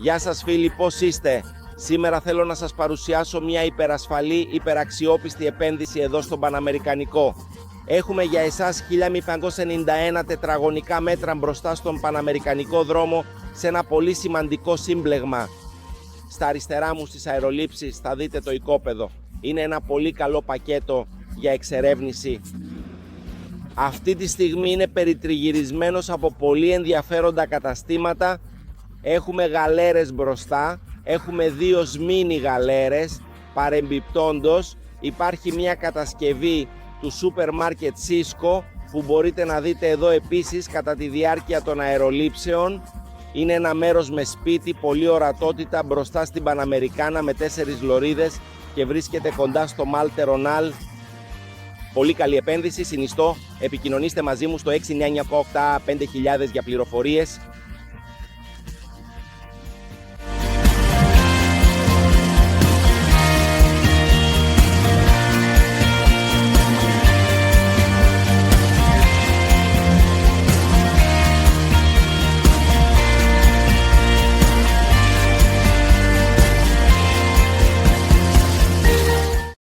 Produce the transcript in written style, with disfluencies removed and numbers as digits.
Γεια σας φίλοι, πώς είστε? Σήμερα θέλω να σας παρουσιάσω μια υπερασφαλή, υπεραξιόπιστη επένδυση εδώ στον Παναμερικανικό. Έχουμε για εσάς 1591 τετραγωνικά μέτρα μπροστά στον Παναμερικανικό δρόμο σε ένα πολύ σημαντικό σύμπλεγμα. Στα αριστερά μου στις αερολήψεις θα δείτε το οικόπεδο. Είναι ένα πολύ καλό πακέτο για εξερεύνηση. Αυτή τη στιγμή είναι περιτριγυρισμένος από πολύ ενδιαφέροντα καταστήματα. Έχουμε γαλέρες μπροστά, έχουμε δύο σμίνι γαλέρες. Παρεμπιπτόντως υπάρχει μια κατασκευή του σούπερ μάρκετ Cisco που μπορείτε να δείτε εδώ επίσης κατά τη διάρκεια των αερολήψεων. Είναι ένα μέρος με σπίτι, πολλή ορατότητα μπροστά στην Παναμερικάνα με 4 λωρίδες και βρίσκεται κοντά στο Malte Ronald. Πολύ καλή επένδυση, συνιστώ επικοινωνήστε μαζί μου στο 6998 5000 για πληροφορίες.